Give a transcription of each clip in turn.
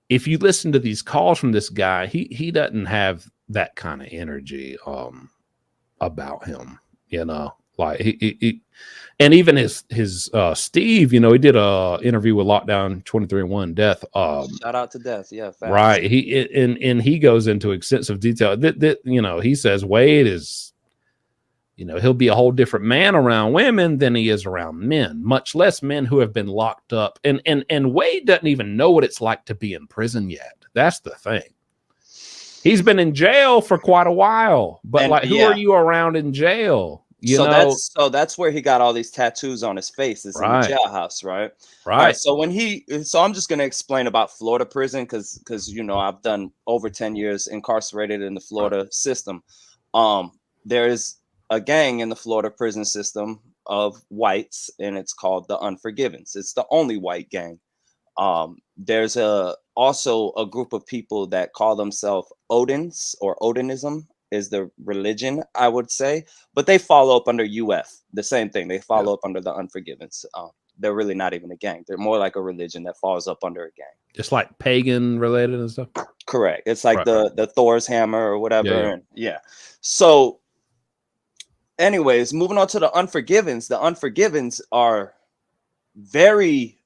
if you listen to these calls from this guy, he doesn't have that kind of energy about him, like and even his Steve, he did a interview with Lockdown 23-1 Death. Shout out to Death. Yeah, facts. Right. And he goes into extensive detail that he says Wade is, he'll be a whole different man around women than he is around men, much less men who have been locked up. And Wade doesn't even know what it's like to be in prison yet. That's the thing. He's been in jail for quite a while, but And who are you around in jail? That's where he got all these tattoos on his face, is in the Right. jailhouse, right? All right. Right. So I'm just gonna explain about Florida prison because I've done over 10 years incarcerated in the Florida system. There's a gang in the Florida prison system of whites, and it's called the Unforgivens. It's the only white gang. There's also a group of people that call themselves Odins, or Odinism is the religion, I would say, but they follow up under UF, the same thing. They follow up under the Unforgivens. They're really not even a gang. They're more like a religion that falls up under a gang. Just like pagan related and stuff. Correct. It's like the Thor's hammer or whatever. Yeah. And yeah. So anyways, moving on to the Unforgivens. The Unforgivens are very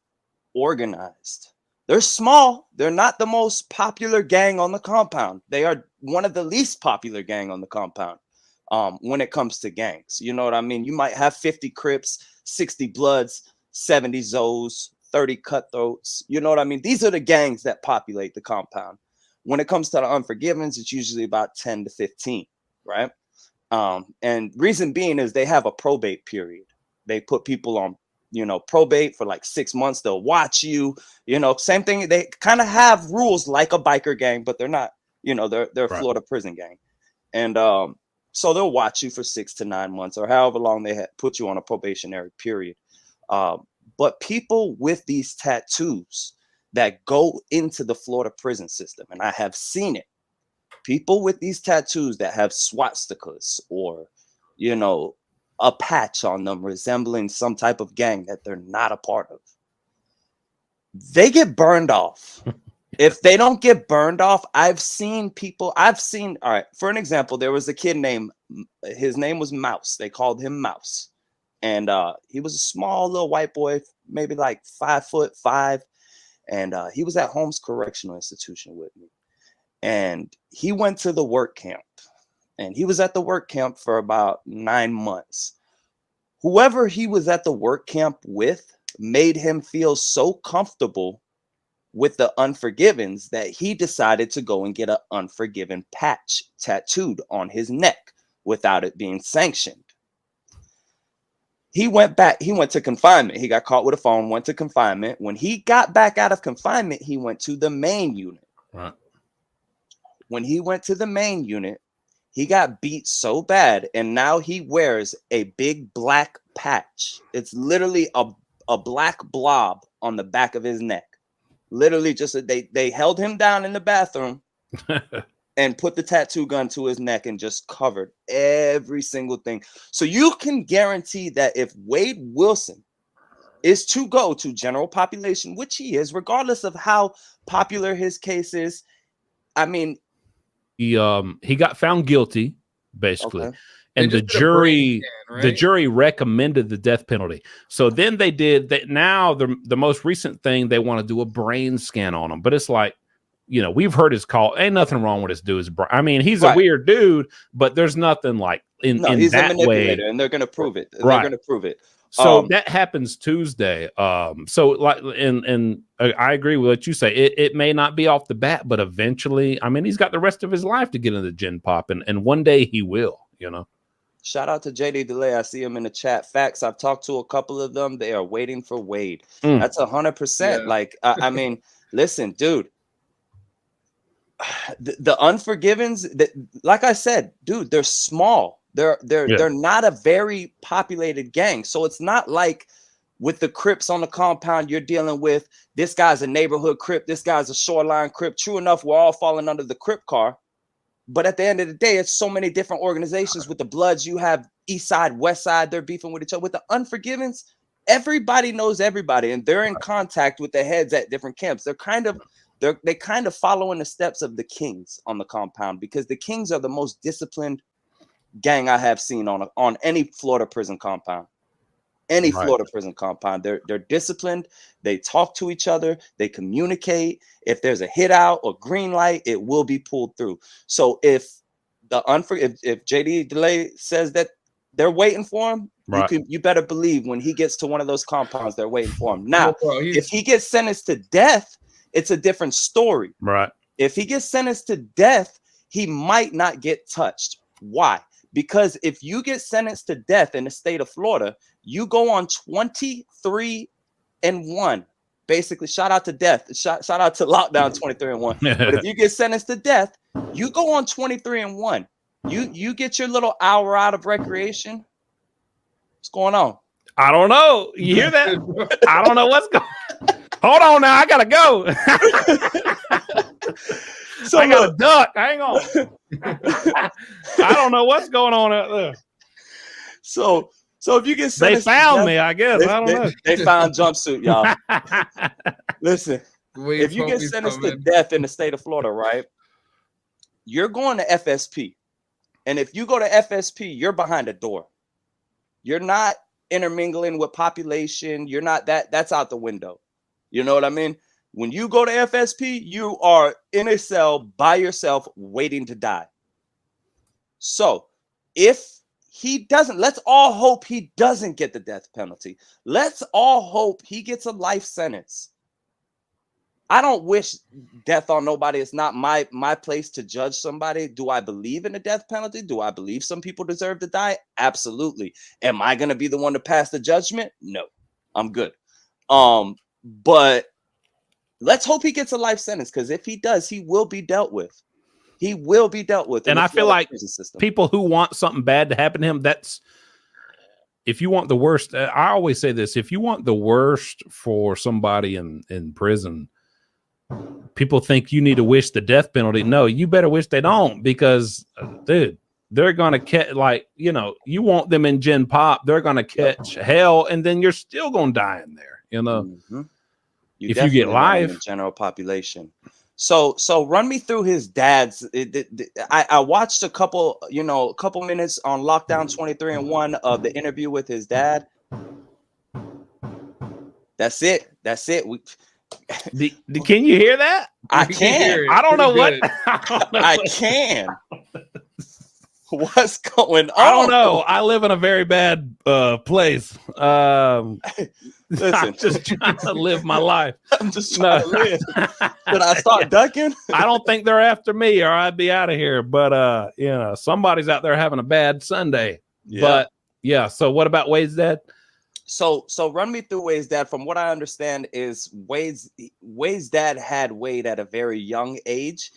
organized. They're small. They're not the most popular gang on the compound. They are one of the least popular gang on the compound when it comes to gangs. You know what I mean? You might have 50 Crips, 60 Bloods, 70 Zoes, 30 Cutthroats. You know what I mean? These are the gangs that populate the compound. When it comes to the Unforgivens, it's usually about 10 to 15, right? And reason being is they have a probate period. They put people on probate for like 6 months. They'll watch you, same thing. They kind of have rules like a biker gang, but they're not, they're a Florida prison gang. And so they'll watch you for 6 to 9 months or however long they put you on a probationary period. But people with these tattoos that go into the Florida prison system, and I have seen it, people with these tattoos that have swastikas or, a patch on them resembling some type of gang that they're not a part of, they get burned off. If they don't get burned off, all right, for an example, there was a kid his name was Mouse. They called him Mouse. And he was a small little white boy, maybe like 5'5". And he was at Holmes Correctional Institution with me. And he went to the work camp. And he was at the work camp for about 9 months. Whoever he was at the work camp with made him feel so comfortable with the Unforgivens that he decided to go and get an Unforgiven patch tattooed on his neck without it being sanctioned. He went to confinement. He got caught with a phone, went to confinement. When he got back out of confinement, he went to the main unit. Right. When he went to the main unit, he got beat so bad, and now he wears a big black patch. It's literally a black blob on the back of his neck. Literally, just they held him down in the bathroom and put the tattoo gun to his neck and just covered every single thing. So you can guarantee that if Wade Wilson is to go to general population, which he is, regardless of how popular his case is, I mean, he got found guilty, basically. Okay. And the jury recommended the death penalty. So then they did that. Now the most recent thing, they want to do a brain scan on him, but it's like, we've heard his call. Ain't nothing wrong with his dude's brain. I mean, he's a weird dude, but there's nothing like in he's that a manipulator, way. and they're going to prove it. Right. They're going to prove it. So that happens Tuesday. So like, and I agree with what you say. It may not be off the bat, but eventually, I mean, he's got the rest of his life to get into Gen Pop, and one day he will. Shout out to JD Delay. I see him in the chat. Facts. I've talked to a couple of them. They are waiting for Wade. That's 100%. Like, I mean, listen, dude. The Unforgivens, like I said, dude, they're small. They're not a very populated gang. So it's not like with the Crips on the compound, you're dealing with this guy's a neighborhood Crip, this guy's a shoreline Crip. True enough, we're all falling under the Crip car. But at the end of the day, it's so many different organizations. With the Bloods, you have East Side, West Side, they're beefing with each other. With the Unforgivens, everybody knows everybody, and they're in contact with the heads at different camps. They're kind of they kind of follow in the steps of the Kings on the compound, because the Kings are the most disciplined gang I have seen on any Florida prison compound. Any Right. Florida prison compound. They're disciplined. They talk to each other. They communicate. If there's a hit out or green light, it will be pulled through. So if if JD Delay says that they're waiting for him, Right. you better believe when he gets to one of those compounds, they're waiting for him. Now, Well, bro, if he gets sentenced to death, it's a different story. Right. If he gets sentenced to death, he might not get touched. Why? Because if you get sentenced to death in the state of Florida, you go on 23-1. Basically, shout out to death. Shout out to lockdown 23-1. But if you get sentenced to death, you go on 23-1. You get your little hour out of recreation. What's going on? I don't know. You hear that? I don't know what's going on. Hold on now. I gotta go. So I gotta duck. Hang on. I don't know what's going on out there. So if you get sentenced, they found me, I guess. I don't know. They found jumpsuit, y'all. Listen, Wait, if you get sentenced to death in the state of Florida, right, you're going to FSP. And if you go to FSP, you're behind a door. You're not intermingling with population. You're not that's out the window. You know what I mean? When you go to FSP, you are in a cell by yourself waiting to die. So if he doesn't, let's all hope he doesn't get the death penalty. Let's all hope he gets a life sentence. I don't wish death on nobody. It's not my place to judge somebody. Do I believe in the death penalty? Do I believe some people deserve to die? Absolutely. Am I going to be the one to pass the judgment? No, I'm good. But let's hope he gets a life sentence, because if he does, he will be dealt with. He will be dealt with. And I feel like people who want something bad to happen to him, that's, if you want the worst, I always say this, if you want the worst for somebody in prison, people think you need to wish the death penalty. No, you better wish they don't, because, dude, they're going to catch, like, you know, you want them in Gen Pop, they're going to catch hell, and then you're still going to die in there, you know. Mm-hmm. If you get life, in general population. So run me through his dad's. I watched a couple minutes on Lockdown 23-1 of the interview with his dad. That's it. Can you hear that? I can. I don't know what. I can. What's going on? I don't know. I live in a very bad place. Listen, I'm just trying to live my life. I'm just trying to live. Did I start ducking? I don't think they're after me, or I'd be out of here. But you know, somebody's out there having a bad Sunday. Yeah. But yeah. So what about Wade's dad? So run me through Wade's dad. From what I understand, is Wade's dad had Wade at a very young age.